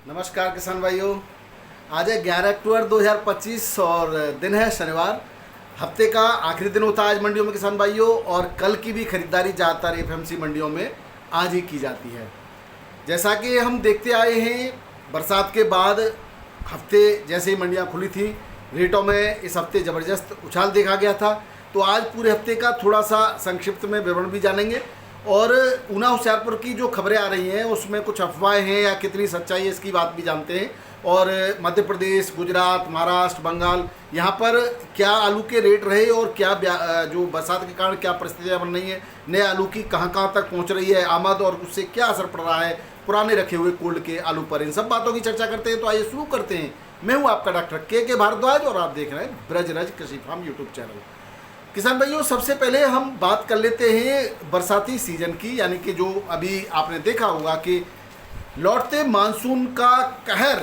नमस्कार किसान भाइयों। आज है 11 अक्टूबर 2025 और दिन है शनिवार। हफ्ते का आखिरी दिन होता है आज मंडियों में किसान भाइयों, और कल की भी खरीदारी ज़्यादातर एफएमसी मंडियों में आज ही की जाती है। जैसा कि हम देखते आए हैं, बरसात के बाद हफ्ते जैसे ही मंडियां खुली थी, रेटों में इस हफ्ते ज़बरदस्त उछाल देखा गया था। तो आज पूरे हफ्ते का थोड़ा सा संक्षिप्त में विवरण भी जानेंगे, और ऊना होशियारपुर की जो खबरें आ रही हैं उसमें कुछ अफवाहें हैं या कितनी सच्चाई है इसकी बात भी जानते हैं। और मध्य प्रदेश, गुजरात, महाराष्ट्र, बंगाल, यहाँ पर क्या आलू के रेट रहे और क्या जो बरसात के कारण क्या परिस्थितियाँ बन रही हैं, नए आलू की कहाँ कहाँ तक पहुँच रही है आमद, और उससे क्या असर पड़ रहा है पुराने रखे हुए कोल्ड के आलू पर, इन सब बातों की चर्चा करते हैं। तो आइए शुरू करते हैं। मैं हूँ आपका डॉक्टर के भारद्वाज और आप देख रहे हैं ब्रजराज कृषि फार्म यूट्यूब चैनल। किसान भाइयों, सबसे पहले हम बात कर लेते हैं बरसाती सीजन की, यानी कि जो अभी आपने देखा होगा कि लौटते मानसून का कहर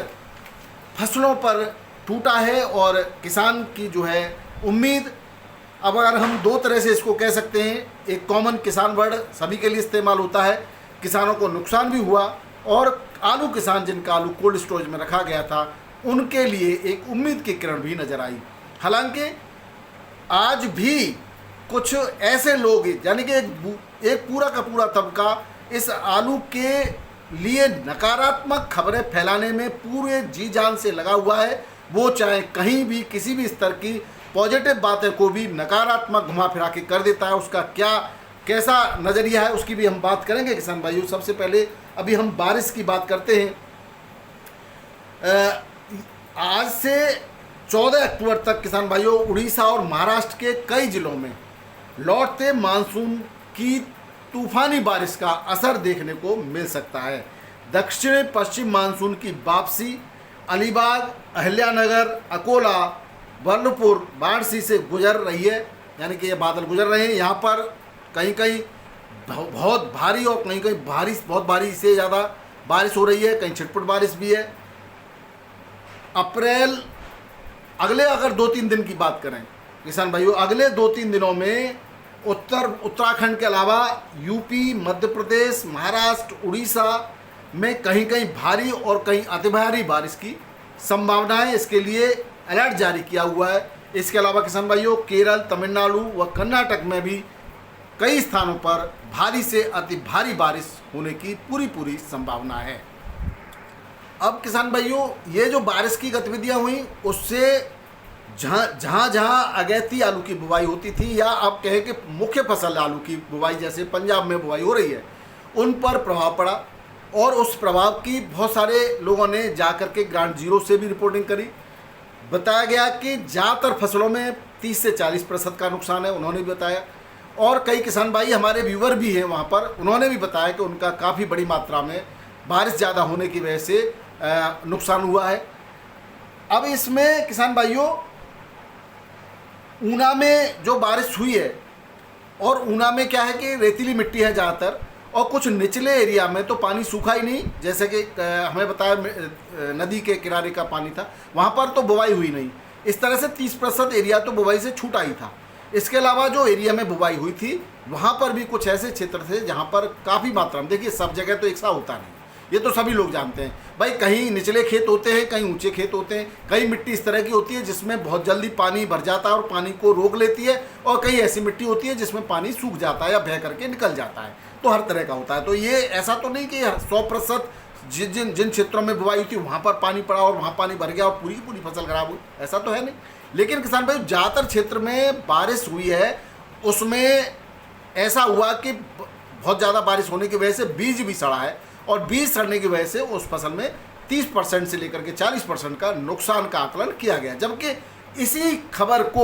फसलों पर टूटा है, और किसान की जो है उम्मीद, अब अगर हम दो तरह से इसको कह सकते हैं, एक कॉमन किसान वर्ड सभी के लिए इस्तेमाल होता है, किसानों को नुकसान भी हुआ, और आलू किसान जिनका आलू कोल्ड स्टोरेज में रखा गया था उनके लिए एक उम्मीद की किरण भी नजर आई। हालांकि आज भी कुछ ऐसे लोग, यानी कि एक पूरा का पूरा तबका इस आलू के लिए नकारात्मक खबरें फैलाने में पूरे जी जान से लगा हुआ है। वो चाहे कहीं भी किसी भी स्तर की पॉजिटिव बातें को भी नकारात्मक घुमा फिरा के कर देता है। उसका क्या कैसा नज़रिया है उसकी भी हम बात करेंगे किसान भाइयों। सबसे पहले अभी हम बारिश की बात करते हैं। आज से 14 अक्टूबर तक किसान भाइयों उड़ीसा और महाराष्ट्र के कई जिलों में लौटते मानसून की तूफानी बारिश का असर देखने को मिल सकता है। दक्षिण पश्चिम मानसून की वापसी अलीबाग, अहिल्यानगर, अकोला, बर्नपुर, वाराणसी से गुजर रही है, यानी कि ये बादल गुजर रहे हैं। यहाँ पर कहीं कहीं बहुत भारी और कहीं कहीं बहुत भारी से ज़्यादा बारिश हो रही है, कहीं छिटपुट बारिश भी है। अप्रैल अगले अगर 2-3 दिन की बात करें किसान भाइयों, अगले 2-3 दिनों में उत्तराखंड के अलावा यूपी, मध्य प्रदेश, महाराष्ट्र, उड़ीसा में कहीं कहीं भारी और कहीं अति भारी बारिश की संभावना है। इसके लिए अलर्ट जारी किया हुआ है। इसके अलावा किसान भाइयों केरल, तमिलनाडु व कर्नाटक में भी कई स्थानों पर भारी से अति भारी बारिश होने की पूरी संभावना है। अब किसान भाइयों, ये जो बारिश की गतिविधियां हुई उससे जहाँ अगैती आलू की बुवाई होती थी, या आप कहें कि मुख्य फसल आलू की बुवाई जैसे पंजाब में बुवाई हो रही है, उन पर प्रभाव पड़ा। और उस प्रभाव की बहुत सारे लोगों ने जाकर के ग्राउंड जीरो से भी रिपोर्टिंग करी। बताया गया कि ज़्यादातर फसलों में 30 से 40% का नुकसान है, उन्होंने भी बताया। और कई किसान भाई हमारे व्यूवर भी हैं वहाँ पर, उन्होंने भी बताया कि उनका काफ़ी बड़ी मात्रा में बारिश ज़्यादा होने की वजह से नुकसान हुआ है। अब इसमें किसान भाइयों ऊना में जो बारिश हुई है, और ऊना में क्या है कि रेतीली मिट्टी है ज़्यादातर, और कुछ निचले एरिया में तो पानी सूखा ही नहीं, जैसे कि हमें बताया नदी के किनारे का पानी था, वहाँ पर तो बुवाई हुई नहीं। इस तरह से 30% एरिया तो बुवाई से छूटा ही था। इसके अलावा जो एरिया में बुवाई हुई थी वहाँ पर भी कुछ ऐसे क्षेत्र थे जहाँ पर काफ़ी मात्रा में, देखिए सब जगह तो एक सा होता नहीं, ये तो सभी लोग जानते हैं भाई। कहीं निचले खेत होते हैं, कहीं ऊंचे खेत होते हैं, कहीं मिट्टी इस तरह की होती है जिसमें बहुत जल्दी पानी भर जाता है और पानी को रोक लेती है, और कहीं ऐसी मिट्टी होती है जिसमें पानी सूख जाता है या बह करके निकल जाता है। तो हर तरह का होता है। तो ये ऐसा तो नहीं कि 100% जिन क्षेत्रों में बुवाई थी वहाँ पर पानी पड़ा और वहाँ पानी भर गया और पूरी फसल खराब हुई, ऐसा तो है नहीं। लेकिन किसान भाई ज़्यादातर क्षेत्र में बारिश हुई है, उसमें ऐसा हुआ कि बहुत ज़्यादा बारिश होने की वजह से बीज भी सड़ा है, और बीज सड़ने की वजह से उस फसल में 30% से लेकर के 40% का नुकसान का आकलन किया गया। जबकि इसी खबर को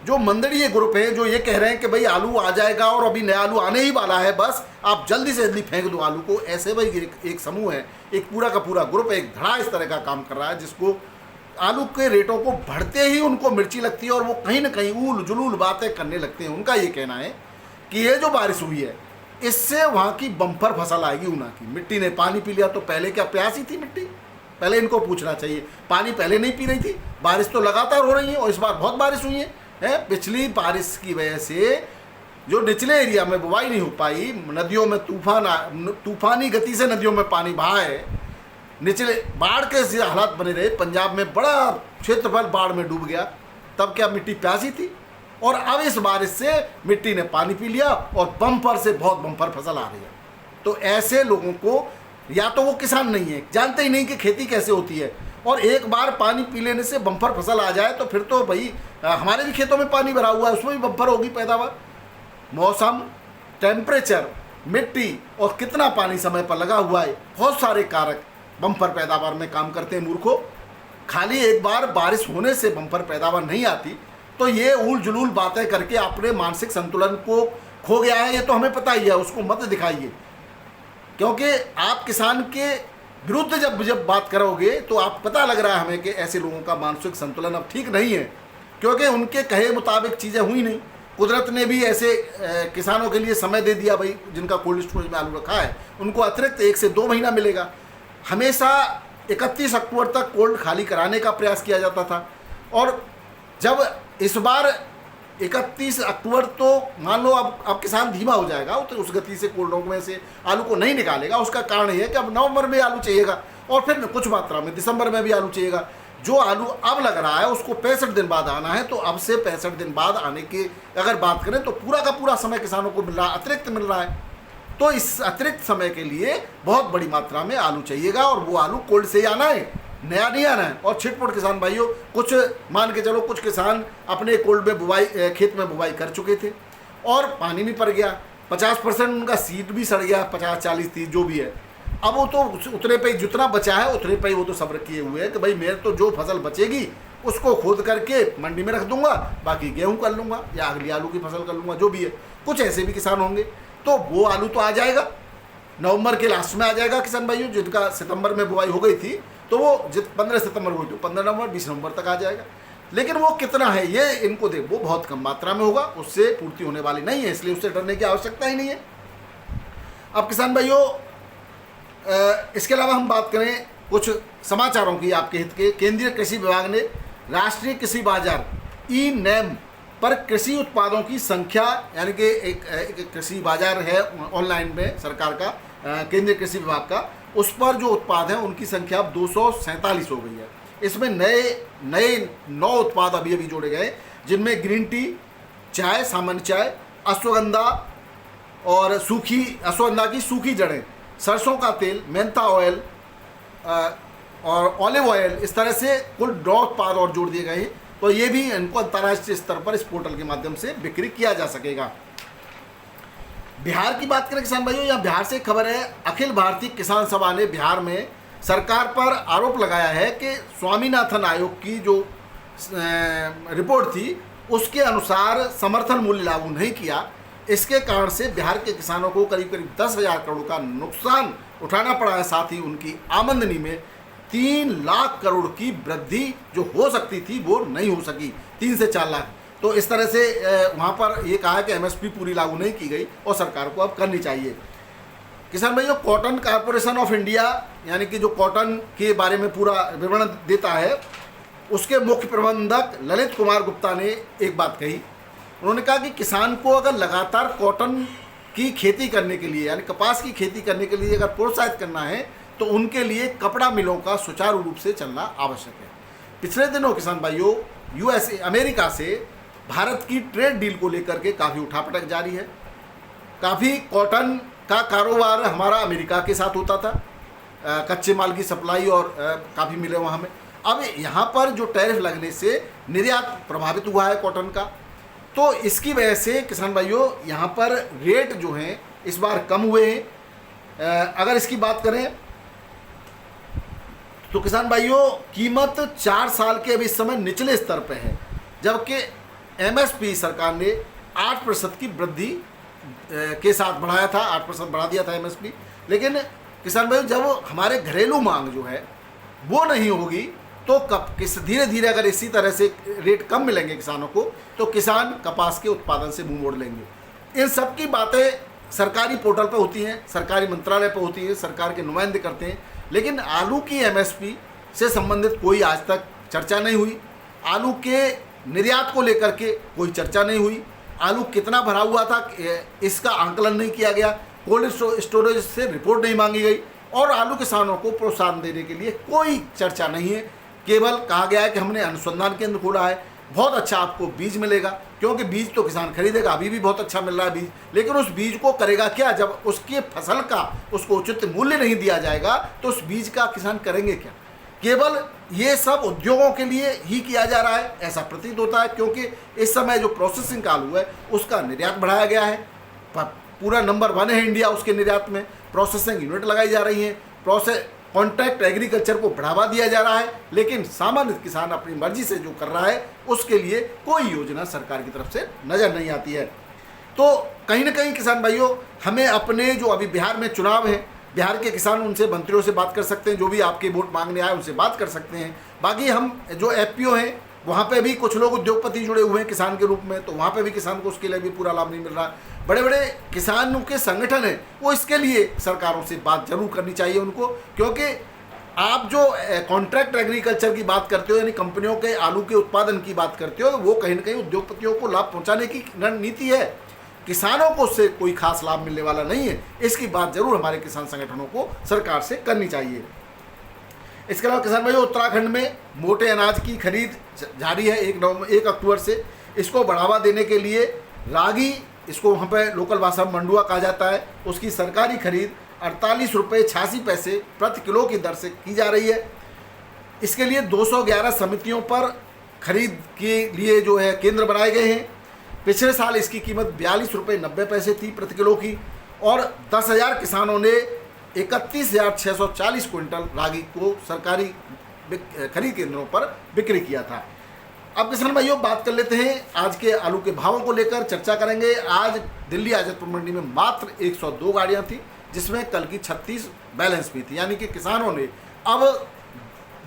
जो मंदड़ीय ग्रुप है जो ये कह रहे हैं कि भाई आलू आ जाएगा और अभी नया आलू आने ही वाला है, बस आप जल्दी से जल्दी फेंक दो आलू को, ऐसे भाई एक समूह है, एक पूरा का पूरा ग्रुप, एक धड़ा इस तरह का काम कर रहा है, जिसको आलू के रेटों को बढ़ते ही उनको मिर्ची लगती है और वो कहीं ना कहीं ऊल जुलूल बातें करने लगते हैं। उनका ये कहना है कि ये जो बारिश हुई है इससे वहाँ की बम्पर फसल आएगी ऊना की। मिट्टी ने पानी पी लिया, तो पहले क्या प्यासी थी मिट्टी? पहले इनको पूछना चाहिए। पानी पहले नहीं पी रही थी, बारिश तो लगातार हो रही है और इस बार बहुत बारिश हुई है। पिछली बारिश की वजह से जो निचले एरिया में बुवाई नहीं हो पाई, नदियों में तूफानी गति से नदियों में पानी बहा है, निचले बाढ़ के से हालात बने रहे, पंजाब में बड़ा क्षेत्रफल बाढ़ में डूब गया, तब क्या मिट्टी प्यासी थी? और अब इस बारिश से मिट्टी ने पानी पी लिया और बम्पर से बहुत बम्पर फसल आ रही है। तो ऐसे लोगों को, या तो वो किसान नहीं है, जानते ही नहीं कि खेती कैसे होती है, और एक बार पानी पी लेने से बम्पर फसल आ जाए तो फिर तो भाई हमारे भी खेतों में पानी भरा हुआ है, उसमें भी बम्पर होगी पैदावार। मौसम, टेम्परेचर, मिट्टी और कितना पानी समय पर लगा हुआ है, बहुत सारे कारक बम्पर पैदावार में काम करते हैं मूर्खों। खाली एक बार बारिश होने से बम्पर पैदावार नहीं आती, तो ये उल जुलूल बातें करके अपने मानसिक संतुलन को खो गया है, ये तो हमें पता ही है, उसको मत दिखाइए। क्योंकि आप किसान के विरुद्ध जब बात करोगे तो आप पता लग रहा है हमें कि ऐसे लोगों का मानसिक संतुलन अब ठीक नहीं है, क्योंकि उनके कहे मुताबिक चीज़ें हुई नहीं। कुदरत ने भी ऐसे किसानों के लिए समय दे दिया, भाई जिनका कोल्ड स्टोरेज में आलू रखा है उनको अतिरिक्त 1 से 2 महीना मिलेगा। हमेशा 31 अक्टूबर तक कोल्ड खाली कराने का प्रयास किया जाता था, और जब इस बार 31 अक्टूबर तो मान लो अब किसान धीमा हो जाएगा, तो उस गति से कोल्ड स्टॉक में से आलू को नहीं निकालेगा। उसका कारण ये है कि अब नवंबर में आलू चाहिएगा और फिर कुछ मात्रा में दिसंबर में भी आलू चाहिएगा। जो आलू अब लग रहा है उसको 65 दिन बाद आना है, तो अब से 65 दिन बाद आने की अगर बात करें तो पूरा का पूरा समय किसानों को मिल रहा है, अतिरिक्त मिल रहा है। तो इस अतिरिक्त समय के लिए बहुत बड़ी मात्रा में आलू चाहिएगा, और वो आलू कोल्ड से ही आना है, नया नहीं आना है। और छिटपुट किसान भाइयों, कुछ मान के चलो कुछ किसान अपने कोल्ड में बुवाई, खेत में बुवाई कर चुके थे और पानी भी पड़ गया, 50% उनका सीड भी सड़ गया, 50, 40, 30 जो भी है। अब वो तो उतने पे जितना बचा है उतने पे वो तो सब्र किए हुए हैं कि भाई मेरे तो जो फसल बचेगी उसको खोद करके मंडी में रख दूंगा, बाकी गेहूं कर लूँगा या अगली आलू की फसल कर लूँगा, जो भी है। कुछ ऐसे भी किसान होंगे, तो वो आलू तो आ जाएगा, नवंबर के लास्ट में आ जाएगा किसान भाइयों। जिनका सितंबर में बुआई हो गई थी तो वो 15 सितंबर हुई, तो 15 नवंबर 20 नवंबर तक आ जाएगा। लेकिन वो कितना है ये इनको दे, वो बहुत कम मात्रा में होगा, उससे पूर्ति होने वाली नहीं है, इसलिए उससे डरने की आवश्यकता ही नहीं है। अब किसान भाइयों, इसके अलावा हम बात करें कुछ समाचारों की आपके हित के। केंद्रीय कृषि विभाग ने राष्ट्रीय कृषि बाजार ई-नैम पर कृषि उत्पादों की संख्या, यानी कि एक कृषि बाजार है ऑनलाइन में सरकार का, केंद्रीय कृषि विभाग का, उस पर जो उत्पाद हैं उनकी संख्या अब 247 हो गई है। इसमें नए 9 उत्पाद अभी जोड़े गए, जिनमें ग्रीन टी, चाय, सामान्य चाय, अश्वगंधा और अश्वगंधा की सूखी जड़ें, सरसों का तेल, मेंथा ऑयल और ऑलिव ऑयल, इस तरह से कुल 9 उत्पाद और जोड़ दिए गए हैं। तो ये भी इनको अंतर्राष्ट्रीय स्तर पर इस पोर्टल के माध्यम से बिक्री किया जा सकेगा। बिहार की बात करें किसान भाइयों, यहाँ बिहार से खबर है, अखिल भारतीय किसान सभा ने बिहार में सरकार पर आरोप लगाया है कि स्वामीनाथन आयोग की जो रिपोर्ट थी उसके अनुसार समर्थन मूल्य लागू नहीं किया। इसके कारण से बिहार के किसानों को करीब 10,000 करोड़ का नुकसान उठाना पड़ा है। साथ ही उनकी आमदनी में 3 लाख करोड़ की वृद्धि जो हो सकती थी वो नहीं हो सकी, 3 से 4 लाख। तो इस तरह से वहाँ पर ये कहा कि एमएसपी पूरी लागू नहीं की गई और सरकार को अब करनी चाहिए। किसान भाइयों, कॉटन कॉरपोरेशन ऑफ इंडिया, यानी कि जो कॉटन के बारे में पूरा विवरण देता है, उसके मुख्य प्रबंधक ललित कुमार गुप्ता ने एक बात कही। उन्होंने कहा कि किसान को अगर लगातार कॉटन की खेती करने के लिए, यानी कपास की खेती करने के लिए अगर प्रोत्साहित करना है तो उनके लिए कपड़ा मिलों का सुचारू रूप से चलना आवश्यक है। पिछले दिनों किसान भाइयों, यूएसए, अमेरिका से भारत की ट्रेड डील को लेकर के काफ़ी उठापटक जारी है। काफ़ी कॉटन का कारोबार हमारा अमेरिका के साथ होता था, कच्चे माल की सप्लाई और काफ़ी मिले वहाँ में। अब यहाँ पर जो टैरिफ लगने से निर्यात प्रभावित हुआ है कॉटन का, तो इसकी वजह से किसान भाइयों यहाँ पर रेट जो हैं इस बार कम हुए हैं। अगर इसकी बात करें तो किसान भाइयों, कीमत 4 साल के अभी इस समय निचले स्तर पर है, जबकि एमएसपी सरकार ने 8% की वृद्धि के साथ बढ़ाया था, 8% बढ़ा दिया था एमएसपी। लेकिन किसान भाइयों, जब हमारे घरेलू मांग जो है वो नहीं होगी तो धीरे धीरे अगर इसी तरह से रेट कम मिलेंगे किसानों को, तो किसान कपास के उत्पादन से मुंह मोड़ लेंगे। इन सब की बातें सरकारी पोर्टल पर होती हैं, सरकारी मंत्रालय पर होती हैं, सरकार के नुमाइंदे करते हैं, लेकिन आलू की एमएसपी से संबंधित कोई आज तक चर्चा नहीं हुई। आलू के निर्यात को लेकर के कोई चर्चा नहीं हुई। आलू कितना भरा हुआ था इसका आंकलन नहीं किया गया, कोल्ड स्टोरेज से रिपोर्ट नहीं मांगी गई। और आलू किसानों को प्रोत्साहन देने के लिए कोई चर्चा नहीं है। केवल कहा गया है कि हमने अनुसंधान केंद्र खोला है, बहुत अच्छा आपको बीज मिलेगा, क्योंकि बीज तो किसान खरीदेगा, अभी भी बहुत अच्छा मिल रहा है बीज, लेकिन उस बीज को करेगा क्या जब उसकी फसल का उसको उचित मूल्य नहीं दिया जाएगा, तो उस बीज का किसान करेंगे क्या। केवल ये सब उद्योगों के लिए ही किया जा रहा है ऐसा प्रतीत होता है, क्योंकि इस समय जो प्रोसेसिंग का आलू है उसका निर्यात बढ़ाया गया है, पूरा नंबर 1 है इंडिया उसके निर्यात में, प्रोसेसिंग यूनिट लगाई जा रही हैं, कॉन्ट्रैक्ट एग्रीकल्चर को बढ़ावा दिया जा रहा है, लेकिन सामान्य किसान अपनी मर्जी से जो कर रहा है उसके लिए कोई योजना सरकार की तरफ से नजर नहीं आती है। तो कहीं ना कहीं किसान भाइयों, हमें अपने जो अभी बिहार में चुनाव है, बिहार के किसान उनसे मंत्रियों से बात कर सकते हैं, जो भी आपके वोट मांगने आए उनसे बात कर सकते हैं। बाकी हम जो एफपीओ हैं वहाँ पे भी कुछ लोग उद्योगपति जुड़े हुए हैं किसान के रूप में, तो वहाँ पे भी किसान को उसके लिए भी पूरा लाभ नहीं मिल रहा। बड़े बड़े किसानों के संगठन हैं, वो इसके लिए सरकारों से बात जरूर करनी चाहिए उनको, क्योंकि आप जो कॉन्ट्रैक्ट एग्रीकल्चर की बात करते हो, यानी कंपनियों के आलू के उत्पादन की बात करते हो, वो कहीं ना कहीं उद्योगपतियों को लाभ पहुँचाने की रणनीति है, किसानों को उससे कोई खास लाभ मिलने वाला नहीं है। इसकी बात जरूर हमारे किसान संगठनों को सरकार से करनी चाहिए। इसके अलावा किसान भाइयों, उत्तराखंड में मोटे अनाज की खरीद जारी है 1 अक्टूबर से। इसको बढ़ावा देने के लिए रागी, इसको वहाँ पे लोकल भाषा में मंडुआ कहा जाता है, उसकी सरकारी खरीद 48 रुपये 86 पैसे प्रति किलो की दर से की जा रही है। इसके लिए 211 समितियों पर खरीद के लिए जो है केंद्र बनाए गए हैं। पिछले साल इसकी कीमत 42 रुपये 90 पैसे थी प्रति किलो की, और 10,000 किसानों ने 31,640 क्विंटल रागी को सरकारी खरीद केंद्रों पर बिक्री किया था। अब किसान भाइयों, बात कर लेते हैं आज के आलू के भावों को लेकर चर्चा करेंगे। आज दिल्ली आजतपुर मंडी में मात्र 102 गाड़ियां थी, जिसमें कल की 36 बैलेंस भी थी, यानी कि किसानों ने अब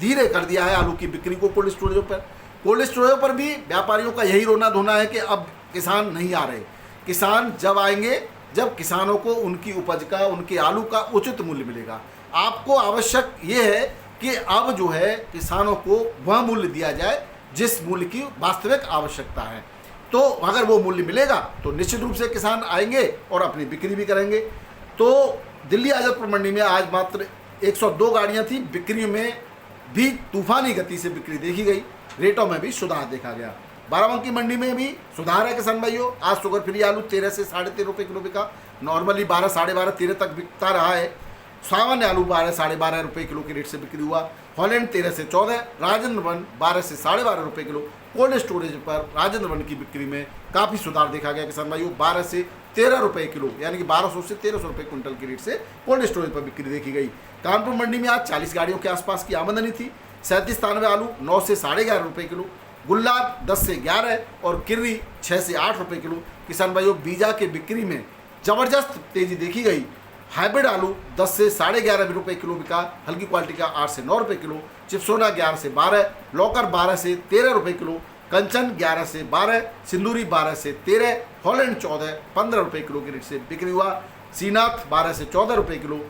धीरे कर दिया है आलू की बिक्री को कोल्ड स्टोरेजों पर। कोल्ड स्टोरेजों पर भी व्यापारियों का यही रोना धोना है कि अब किसान नहीं आ रहे। किसान जब आएंगे जब किसानों को उनकी उपज का, उनके आलू का उचित मूल्य मिलेगा। आपको आवश्यक ये है कि अब जो है किसानों को वह मूल्य दिया जाए जिस मूल्य की वास्तविक आवश्यकता है। तो अगर वो मूल्य मिलेगा तो निश्चित रूप से किसान आएंगे और अपनी बिक्री भी करेंगे। तो दिल्ली आजतपुर मंडी में आज मात्र 102 गाड़ियां थी, बिक्री में भी तूफानी गति से बिक्री देखी गई, रेटों में भी सुधार देखा गया। बाराबंकी मंडी में भी सुधार है किसान भाइयों। आज शुगर फ्री आलू 13 से 13.5 रुपये किलो बिका, नॉर्मली 12, 12.5, 13 तक बिकता रहा है। सामान्य आलू 12, 12.5 रुपये किलो के रेट से बिक्री हुआ। हॉलैंड 13 से 14, राजेंद्र वन 12 से 12.5 रुपये किलो। कोल्ड स्टोरेज पर राजेंद्र वन की बिक्री में काफ़ी सुधार देखा गया किसान भाइयों, 12 से 13 रुपये किलो, यानी कि 1200 से 1300 रुपये क्विंटल की रेट से कोल्ड स्टोरेज पर बिक्री देखी गई। कानपुर मंडी में आज 40 गाड़ियों के आसपास की आमदनी थी। 37 आलू 9 से 11.5 रुपये किलो, गुल्लाब 10 से 11 और किर्री 6 से 8 रुपये किलो। किसान भाइयों, बीजा के बिक्री में ज़बरदस्त तेजी देखी गई। हाइब्रिड आलू 10 से 11.5 रुपये किलो बिका, हल्की क्वालिटी का 8 से 9 रुपये किलो। चिप्सोना 11 से 12, लौकर 12 से 13 रुपये किलो, कंचन 11 से 12, सिंदूरी 12 से 13, हॉलैंड 14, 15 रुपये किलो के रेट से बिक्री हुआ। सीनाथ 12 से 14 रुपये किलो।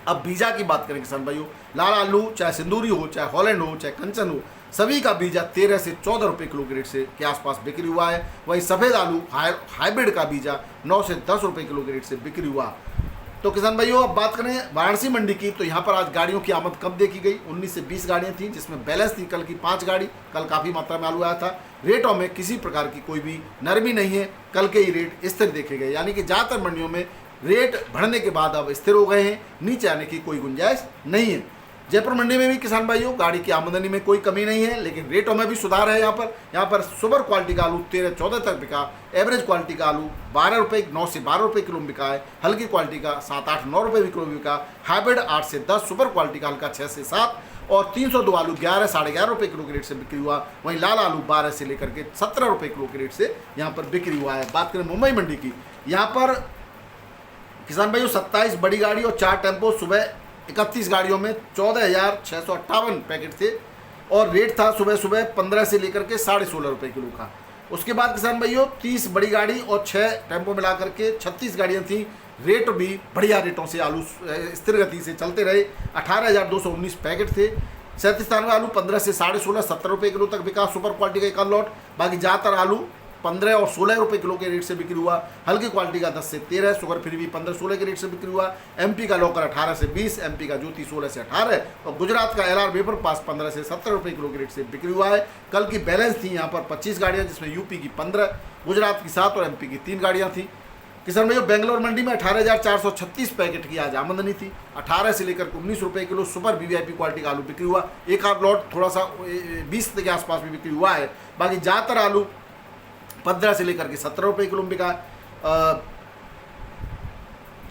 अब बीजा की बात करें किसान भाइयों, लाल आलू चाहे सिंदूरी हो, चाहे हॉलैंड हो, चाहे कंचन हो, सभी का बीजा 13 से 14 रुपये किलो के रेट से के आसपास बिक्री हुआ है। वहीं सफ़ेद आलू हाइब्रिड का बीजा 9 से 10 रुपये किलो के रेट से बिक्री हुआ। तो किसान भाइयों, अब बात करें वाराणसी मंडी की, तो यहाँ पर आज गाड़ियों की आमद कम देखी गई। 19 से 20 गाड़ियाँ थीं, जिसमें बैलेंस थी कल की 5 गाड़ी। कल काफ़ी मात्रा में आलू आया था। रेटों में किसी प्रकार की कोई भी नरमी नहीं है, कल के ही रेट स्थिर देखे गए, यानी कि ज़्यादातर मंडियों में रेट बढ़ने के बाद अब स्थिर हो गए हैं, नीचे आने की कोई गुंजाइश नहीं है। जयपुर मंडी में भी किसान भाइयों गाड़ी की आमदनी में कोई कमी नहीं है, लेकिन रेटों में भी सुधार है। यहाँ पर सुपर क्वालिटी का आलू 13-14 तक बिका। एवरेज क्वालिटी का आलू 12 रुपये 9 से 12 रुपये किलो बिका है। हल्की क्वालिटी का 7-8-9 रुपये किलो बिका। हाइब्रिड 8 से 10, सुपर क्वालिटी का हल्का 6 से 7 और 302 आलू 11-11.5 रुपये किलो के रेट से बिक्री हुआ। वहीं लाल आलू 12 से लेकर के 17 रुपये किलो के रेट से यहाँ पर बिक्री हुआ है। बात करें मुंबई मंडी की, यहाँ पर किसान भाइयों 27 बड़ी गाड़ी और 4 टेम्पो सुबह 31 गाड़ियों में 14,658 पैकेट थे और रेट था सुबह सुबह 15 से लेकर के 16.5 रुपये किलो का। उसके बाद किसान भाइयों 30 बड़ी गाड़ी और 6 टेम्पो मिला करके 36 गाड़ियाँ थीं। रेट भी बढ़िया रेटों से आलू स्थिर गति से चलते रहे। 18,219 पैकेट थे। 37 आलू 15 से 16.5 17 रुपये किलो तक बिका। सुपर क्वालिटी का एक लॉट। बाकी ज़्यादातर आलू 15 और 16 रुपये किलो के रेट से बिक्री हुआ। हल्की क्वालिटी का 10 से 13, शुगर फ्री भी 15-16 के रेट से बिक्री हुआ। एमपी का लॉकर 18 से 20, एमपी का ज्योति 16 से 18 और गुजरात का LR वेपर पास 15 से 17 रुपये किलो के रेट से बिक्री हुआ है। कल की बैलेंस थी यहाँ पर 25 गाड़ियाँ, जिसमें यूपी की 15, गुजरात की 7 और एमपी की 3 गाड़ियाँ थी। किसान भाइयों, बेंगलोर मंडी में 18,436 पैकेट की आज आमदनी थी। 18 से लेकर 19 रुपये किलो सुपर वीवीआईपी क्वालिटी का आलू बिक्री हुआ। एक आध लॉट थोड़ा सा 20 के आसपास भी बिक्री हुआ है। बाकी ज़्यादातर आलू 15 से लेकर के 17 रुपये किलो बिका।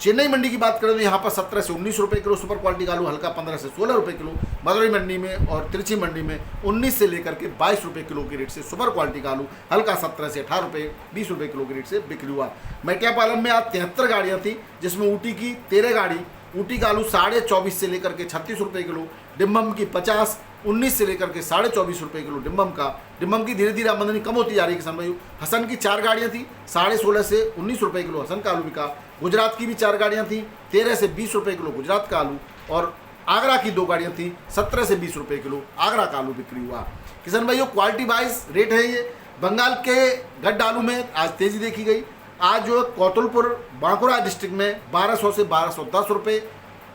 चेन्नई मंडी की बात करें तो यहाँ पर 17 से 19 रुपये किलो सुपर क्वालिटी का आलू, हल्का 15 से 16 रुपये किलो। मदुरई मंडी में और तिरछी मंडी में 19 से लेकर के 22 रुपये किलो के रेट से सुपर क्वालिटी का आलू, हल्का 17 से 18 रुपये 20 रुपये किलो के रेट से बिक्री हुआ। मेटिया पालन में आज 73 गाड़ियाँ थी, जिसमें ऊटी की 13 गाड़ी, ऊटी का आलू 24.5 से लेकर के 36 रुपये किलो, डिम्बम की 50, 19 से लेकर के 24.5 रुपये किलो डिम्बम की धीरे धीरे आमदनी कम होती जा रही है किसान भाइयों। हसन की 4 गाड़ियाँ थी, 16.5 से 19 रुपये किलो हसन का आलू बिका। गुजरात की भी 4 गाड़ियाँ थी, 13 से 20 रुपये किलो गुजरात का आलू, और आगरा की 2 गाड़ियाँ थी, 17 से 20 रुपये किलो आगरा का आलू बिक्री हुआ। किसान भाइयों, क्वालिटी वाइज रेट है ये। बंगाल के गड्ढ आलू में आज तेजी देखी गई। आज जो कौतलपुर बांकुड़ा डिस्ट्रिक्ट में 1200 से 1210 रुपये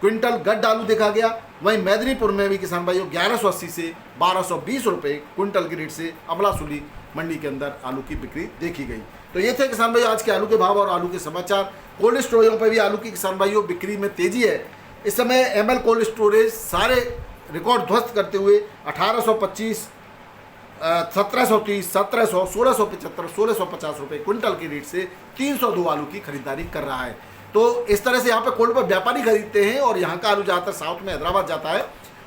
क्विंटल गड्ढ आलू देखा गया। वहीं मेदिनीपुर में भी किसान भाइयों 1180 से 1220 रुपये क्विंटल के रेट से अमलासुली मंडी के अंदर आलू की बिक्री देखी गई। तो ये थे किसान भाइयों आज के आलू के भाव और आलू के समाचार। कोल्ड स्टोरेजों पर भी आलू की किसान भाइयों बिक्री में तेजी है। इस समय ML कोल्ड स्टोरेज सारे रिकॉर्ड ध्वस्त करते हुए 1825, 1730, 1700, 1675, 1650 रुपये क्विंटल के रेट से 302 आलू की खरीदारी कर रहा है। तो इस तरह से यहाँ पे कोल्ड पर व्यापारी खरीदते हैं और यहाँ का आलू ज़्यादातर साउथ में हैदराबाद जाता है।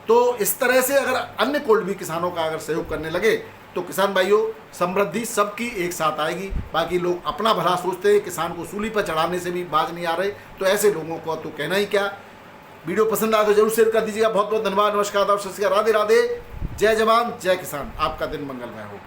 तो इस तरह से अगर अन्य कोल्ड भी किसानों का अगर सहयोग करने लगे तो किसान भाइयों समृद्धि सबकी एक साथ आएगी। बाकी लोग अपना भला सोचते हैं, किसान को सूली पर चढ़ाने से भी बाज नहीं आ रहे, तो ऐसे लोगों को तो कहना ही क्या। वीडियो पसंद आए तो जरूर शेयर कर दीजिएगा। बहुत बहुत धन्यवाद। नमस्कार, राधे राधे, जय जवान जय किसान। आपका दिन मंगलमय हो।